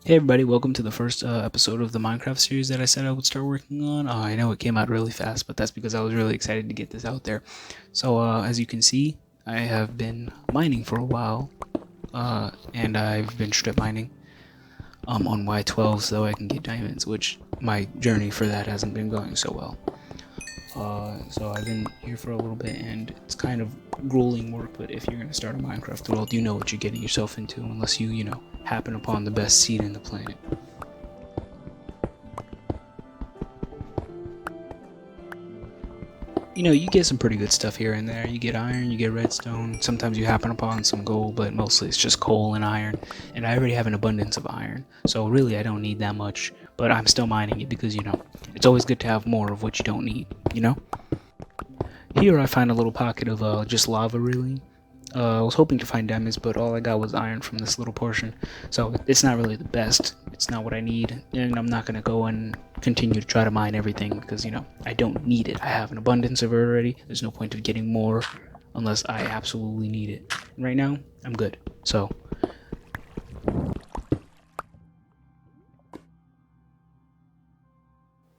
Hey everybody, welcome to the first episode of the Minecraft series that I said I would start working on. I know it came out really fast, but that's because I was really excited to get this out there. So, as you can see, I have been mining for a while, and I've been strip mining on Y12 so I can get diamonds, which my journey for that hasn't been going so well. So I've been here for a little bit, and it's kind of grueling work, but if you're going to start a Minecraft world, you know what you're getting yourself into unless you happen upon the best seed in the planet. You get some pretty good stuff here and there. You get iron, you get redstone. Sometimes you happen upon some gold, but mostly it's just coal and iron. And I already have an abundance of iron, so really I don't need that much. But I'm still mining it because, it's always good to have more of what you don't need, you know? Here I find a little pocket of just lava, really. I was hoping to find diamonds, but all I got was iron from this little portion. So it's not really the best. It's not what I need, and I'm not gonna go and continue to try to mine everything because I don't need it. I have an abundance of it already. There's no point of getting more unless I absolutely need it. And right now, I'm good. So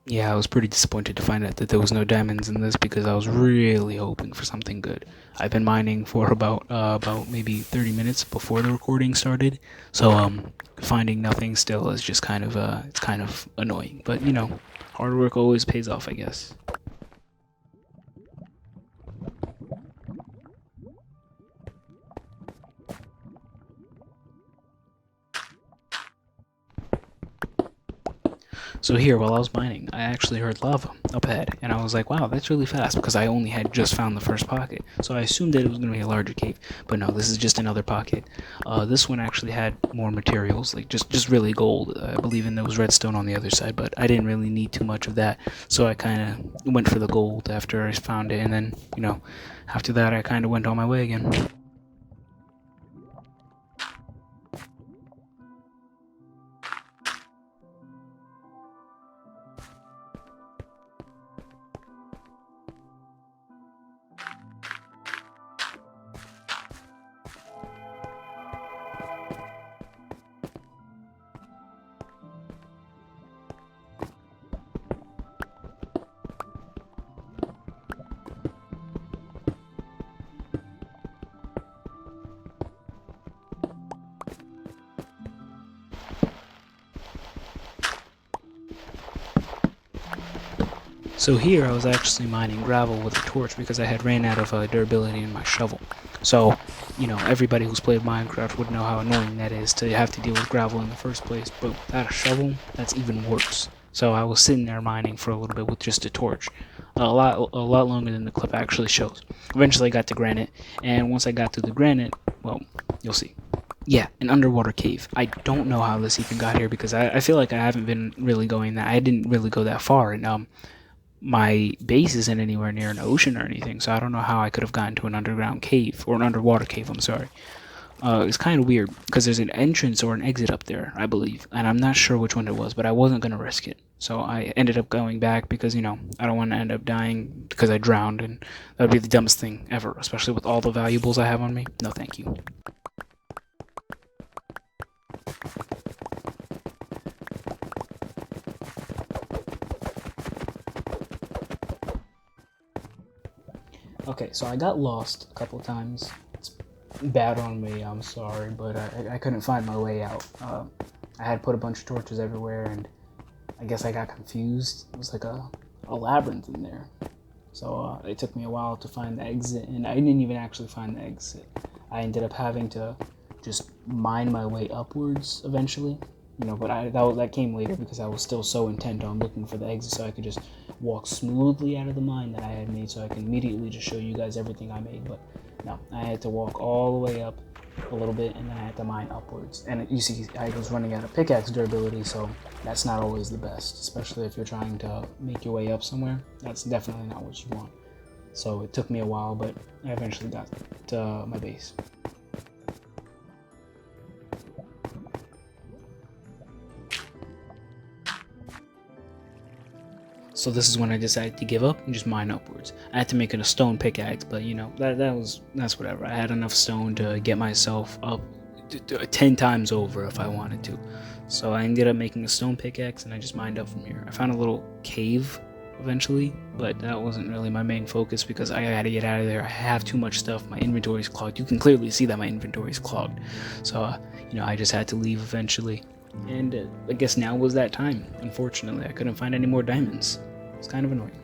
yeah, I was pretty disappointed to find out that there was no diamonds in this because I was really hoping for something good. I've been mining for about maybe 30 minutes before the recording started, so finding nothing still is just it's kind of annoying. But hard work always pays off, I guess. So here, while I was mining, I actually heard lava up ahead, and I was like, wow, that's really fast because I only had just found the first pocket. So I assumed that it was going to be a larger cave, but no, this is just another pocket. This one actually had more materials, like just really gold. I believe in there was redstone on the other side, but I didn't really need too much of that, so I kind of went for the gold after I found it, and then, after that, I kind of went on my way again. So here I was actually mining gravel with a torch because I had ran out of durability in my shovel. So, everybody who's played Minecraft would know how annoying that is to have to deal with gravel in the first place. But without a shovel, that's even worse. So I was sitting there mining for a little bit with just a torch, a lot longer than the clip actually shows. Eventually, I got to granite, and once I got to the granite, well, you'll see. Yeah, an underwater cave. I don't know how this even got here because I feel like I haven't been really going that. I didn't really go that far, and my base isn't anywhere near an ocean or anything, so I don't know how I could have gotten to an underground cave, or an underwater cave, I'm sorry. It's kind of weird, because there's an entrance or an exit up there, I believe, and I'm not sure which one it was, but I wasn't going to risk it. So I ended up going back because, I don't want to end up dying because I drowned, and that would be the dumbest thing ever, especially with all the valuables I have on me. No, thank you. Okay, so I got lost a couple of times. It's bad on me, I'm sorry, but I couldn't find my way out. I had put a bunch of torches everywhere, and I guess I got confused. It was like a labyrinth in there. So it took me a while to find the exit, and I didn't even actually find the exit. I ended up having to just mine my way upwards eventually. But that came later because I was still so intent on looking for the exit so I could just walk smoothly out of the mine that I had made so I can immediately just show you guys everything I made. But no, I had to walk all the way up a little bit and then I had to mine upwards. And you see, I was running out of pickaxe durability, so that's not always the best, especially if you're trying to make your way up somewhere. That's definitely not what you want. So it took me a while, but I eventually got to my base. So this is when I decided to give up and just mine upwards. I had to make it a stone pickaxe, but that's whatever. I had enough stone to get myself up 10 times over if I wanted to. So I ended up making a stone pickaxe and I just mined up from here. I found a little cave eventually, but that wasn't really my main focus because I had to get out of there. I have too much stuff. My inventory's clogged. You can clearly see that my inventory's clogged. So, I just had to leave eventually. And I guess now was that time. Unfortunately, I couldn't find any more diamonds. It's kind of annoying.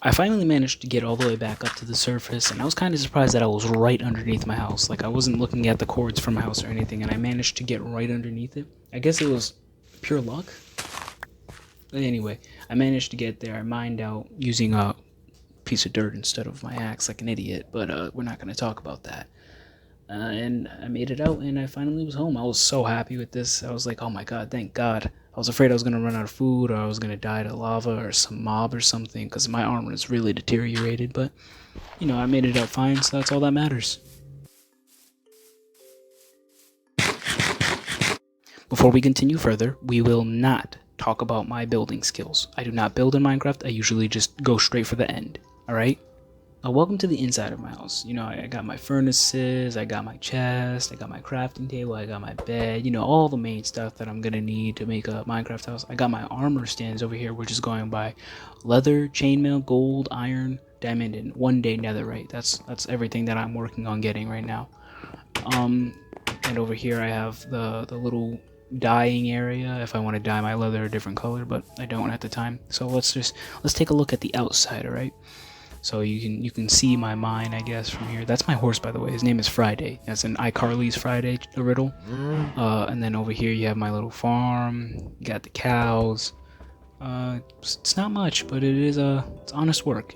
I finally managed to get all the way back up to the surface, and I was kind of surprised that I was right underneath my house. Like, I wasn't looking at the cords from my house or anything, and I managed to get right underneath it. I guess it was pure luck. But anyway, I managed to get there. I mined out using a piece of dirt instead of my axe like an idiot, but we're not going to talk about that. And I made it out, and I finally was home. I was so happy with this. I was like, oh my god, thank god. I was afraid I was going to run out of food, or I was going to die to lava or some mob or something, because my armor is really deteriorated, but, I made it out fine, so that's all that matters. Before we continue further, we will not talk about my building skills. I do not build in Minecraft, I usually just go straight for the end, alright? Welcome to the inside of my house. I got my furnaces, I got my chest, I got my crafting table, I got my bed, all the main stuff that I'm gonna need to make a Minecraft house. I got my armor stands over here, which is going by leather, chainmail, gold, iron, diamond, and 1-day netherite. That's everything that I'm working on getting right now. And over here I have the little dyeing area if I want to dye my leather a different color, but I don't at the time. So let's take a look at the outside, alright? So you can see my mine, I guess, from here. That's my horse, by the way. His name is Friday. That's an iCarly's Friday riddle. And then over here you have my little farm. You got the cows. It's not much, but it's honest work,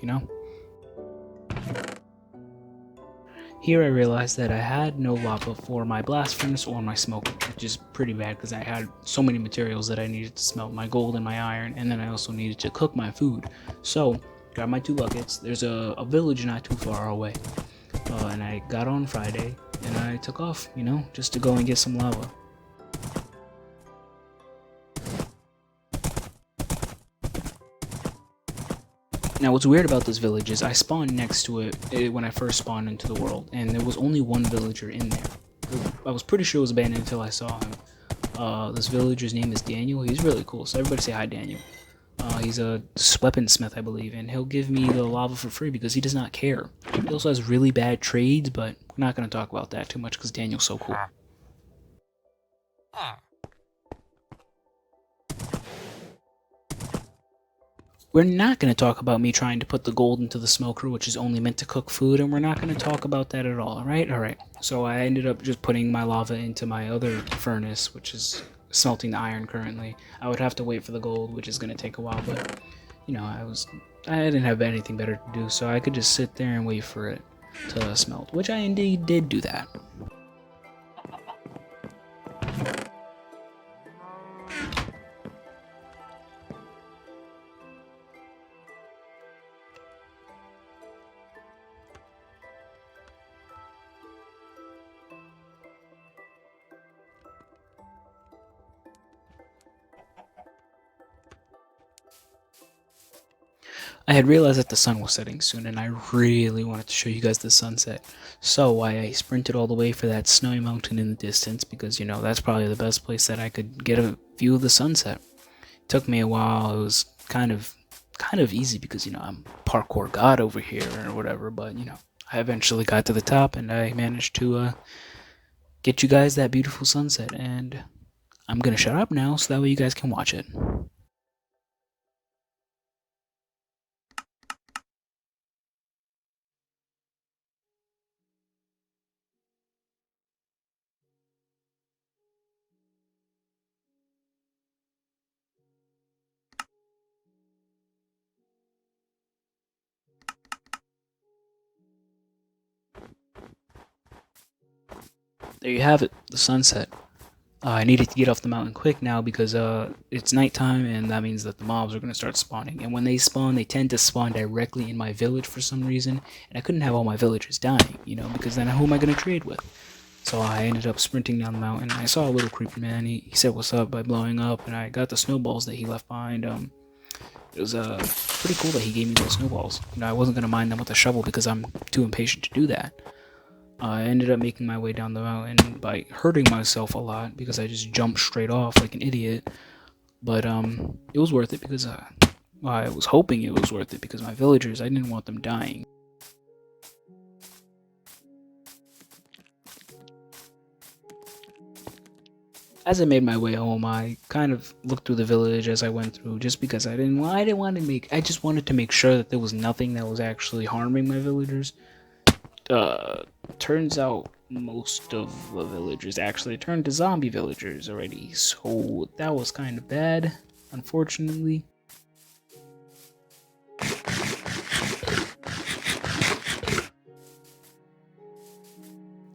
Here I realized that I had no lava for my blast furnace or my smoker, which is pretty bad because I had so many materials that I needed to smelt, my gold and my iron, and then I also needed to cook my food. So got my 2 buckets. There's a village not too far away, and I got on Friday and I took off, just to go and get some lava. Now what's weird about this village is I spawned next to it when I first spawned into the world, and there was only one villager in there. I was pretty sure it was abandoned until I saw him. This villager's name is Daniel. He's really cool, so everybody say hi, Daniel. He's a weaponsmith, I believe, and he'll give me the lava for free because he does not care. He also has really bad trades, but we're not going to talk about that too much because Daniel's so cool. We're not going to talk about me trying to put the gold into the smoker, which is only meant to cook food, and we're not going to talk about that at all, alright? Alright, so I ended up just putting my lava into my other furnace, which is smelting the iron currently. I would have to wait for the gold, which is going to take a while, but I didn't have anything better to do, so I could just sit there and wait for it to smelt, which I indeed did do that. I had realized that the sun was setting soon, and I really wanted to show you guys the sunset. So I sprinted all the way for that snowy mountain in the distance, because, that's probably the best place that I could get a view of the sunset. It took me a while. It was kind of easy because, I'm parkour god over here or whatever, but, I eventually got to the top, and I managed to get you guys that beautiful sunset, and I'm gonna shut up now so that way you guys can watch it. There you have it, the sunset. I needed to get off the mountain quick now because it's nighttime, and that means that the mobs are going to start spawning. And when they spawn, they tend to spawn directly in my village for some reason, and I couldn't have all my villagers dying, you know, because then who am I going to trade with? So I ended up sprinting down the mountain. I saw a little creeper man. He said what's up by blowing up, and I got the snowballs that he left behind. It was pretty cool that he gave me those snowballs. You know, I wasn't going to mine them with a shovel because I'm too impatient to do that. I ended up making my way down the mountain by hurting myself a lot because I just jumped straight off like an idiot. But it was worth it because I was hoping it was worth it because my villagers, I didn't want them dying. As I made my way home, I kind of looked through the village as I went through, just because I just wanted to make sure that there was nothing that was actually harming my villagers. Turns out most of the villagers actually turned to zombie villagers already, so that was kind of bad, unfortunately.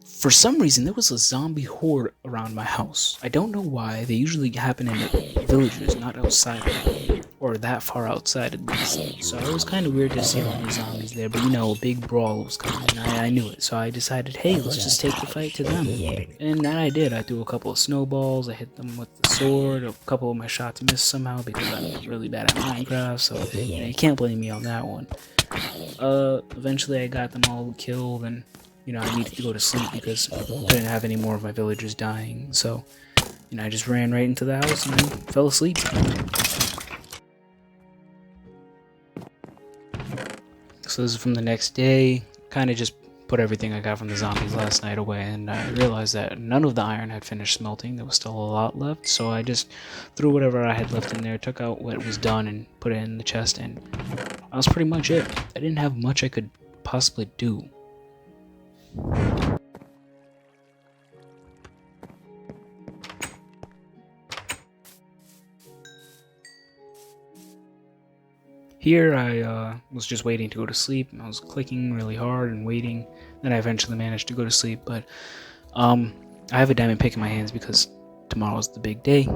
For some reason, there was a zombie horde around my house. I don't know why. They usually happen in villages, not outside, or that far outside at least. So it was kind of weird to see all the zombies there, but you know, a big brawl was coming, and I knew it. So I decided, hey, let's just take the fight to them. And that I did. I threw a couple of snowballs, I hit them with the sword, a couple of my shots missed somehow because I'm really bad at Minecraft, so you can't blame me on that one. Eventually I got them all killed, and you know, I needed to go to sleep because I couldn't have any more of my villagers dying. So, you know, I just ran right into the house and fell asleep. So this is from the next day. Kind of just put everything I got from the zombies last night away, and I realized that none of the iron had finished smelting. There was still a lot left, so I just threw whatever I had left in there, took out what was done, and put it in the chest, and that was pretty much it. I didn't have much I could possibly do. Here I was just waiting to go to sleep. I was clicking really hard and waiting. Then I eventually managed to go to sleep, but I have a diamond pick in my hands because tomorrow's the big day.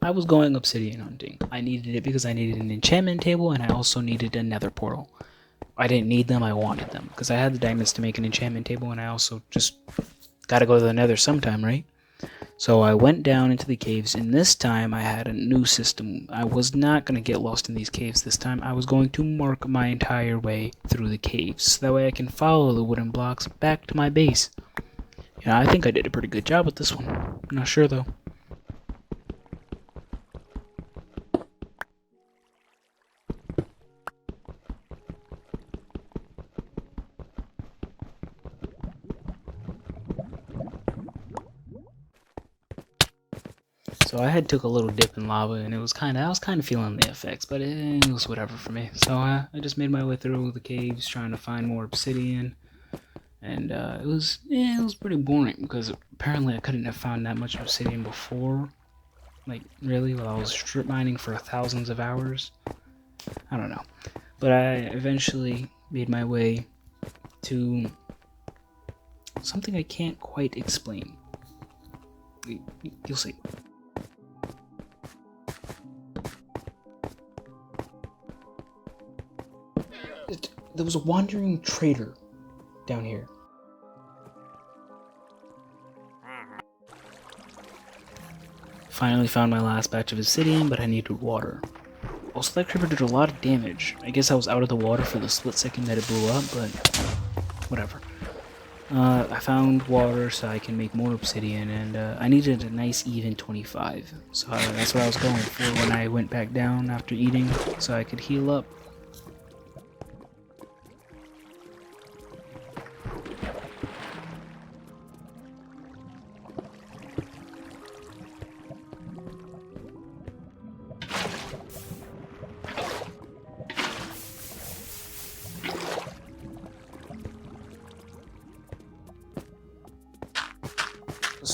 I was going obsidian hunting. I needed it because I needed an enchantment table, and I also needed a nether portal. I didn't need them, I wanted them, because I had the diamonds to make an enchantment table, and I also just gotta go to the nether sometime, right? So I went down into the caves, and this time I had a new system. I was not going to get lost in these caves this time. I was going to mark my entire way through the caves, so that way I can follow the wooden blocks back to my base. I think I did a pretty good job with this one. I'm not sure, though. So I had took a little dip in lava, and I was kind of feeling the effects, but it was whatever for me. So I just made my way through the caves, trying to find more obsidian, and it was pretty boring because apparently I couldn't have found that much obsidian before, like really, while I was strip mining for thousands of hours. I don't know, but I eventually made my way to something I can't quite explain. You'll see. There was a wandering trader down here. Finally found my last batch of obsidian, but I needed water. Also, that creeper did a lot of damage. I guess I was out of the water for the split second that it blew up, but whatever. I found water so I can make more obsidian, and I needed a nice even 25. So that's what I was going for when I went back down after eating, so I could heal up.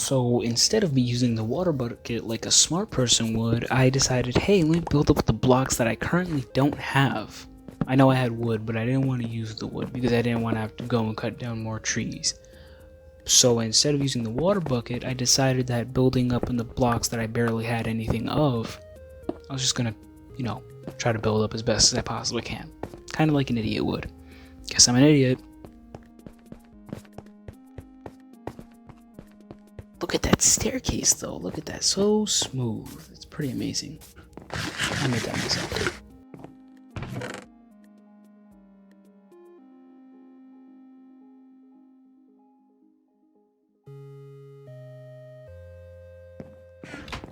So instead of me using the water bucket like a smart person would, I decided, hey, let me build up the blocks that I currently don't have. I know I had wood, but I didn't want to use the wood because I didn't want to have to go and cut down more trees. So instead of using the water bucket, I decided that building up in the blocks that I barely had anything of, I was just gonna, try to build up as best as I possibly can. Kind of like an idiot would. Guess I'm an idiot. Look at that staircase though, look at that, so smooth. It's pretty amazing. I made that myself.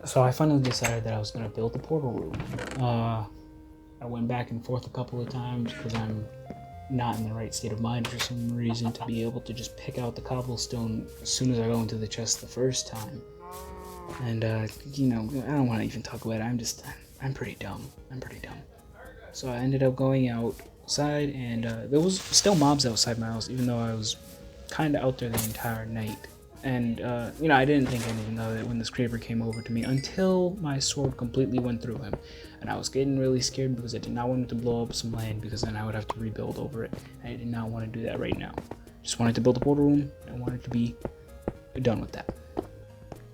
So I finally decided that I was going to build the portal room. I went back and forth a couple of times because I'm not in the right state of mind for some reason to be able to just pick out the cobblestone as soon as I go into the chest the first time. And, I don't want to even talk about it. I'm pretty dumb. So I ended up going outside, and there was still mobs outside my house, even though I was kind of out there the entire night. And, I didn't think anything of it when this creeper came over to me until my sword completely went through him. And I was getting really scared because I did not want it to blow up some land because then I would have to rebuild over it. And I did not want to do that right now. Just wanted to build a portal room and wanted to be done with that.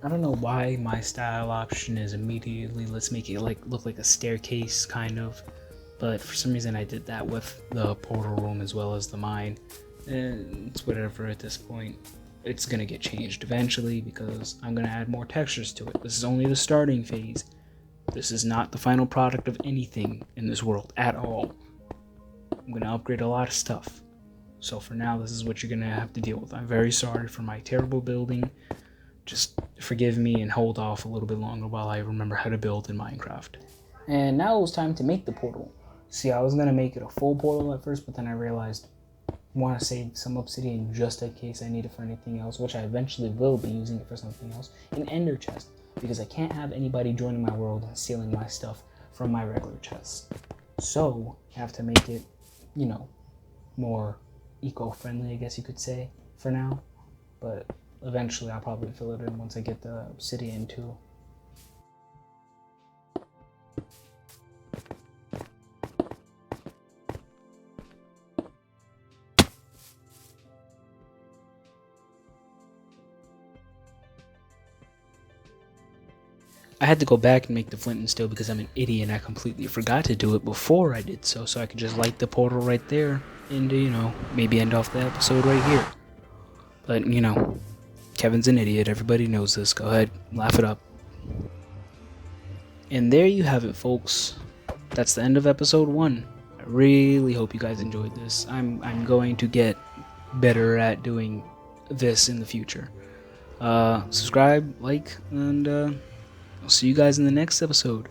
I don't know why my style option is immediately, let's make it look like a staircase kind of. But for some reason I did that with the portal room as well as the mine. And it's whatever at this point. It's gonna get changed eventually because I'm gonna add more textures to it. This is only the starting phase. This is not the final product of anything in this world at all. I'm gonna upgrade a lot of stuff. So for now, this is what you're gonna have to deal with. I'm very sorry for my terrible building. Just forgive me and hold off a little bit longer while I remember how to build in Minecraft. And now it was time to make the portal. See, I was gonna make it a full portal at first, but then I realized want to save some obsidian just in case I need it for anything else, which I eventually will be using it for something else, an ender chest, because I can't have anybody joining my world and stealing my stuff from my regular chests. So I have to make it, more eco-friendly, I guess you could say, for now. But eventually I'll probably fill it in once I get the obsidian too. I had to go back and make the flint and steel because I'm an idiot and I completely forgot to do it before I did so I could just light the portal right there and, maybe end off the episode right here. But, Kevin's an idiot. Everybody knows this. Go ahead, laugh it up. And there you have it, folks. That's the end of episode 1. I really hope you guys enjoyed this. I'm going to get better at doing this in the future. Subscribe, like, and I'll see you guys in the next episode.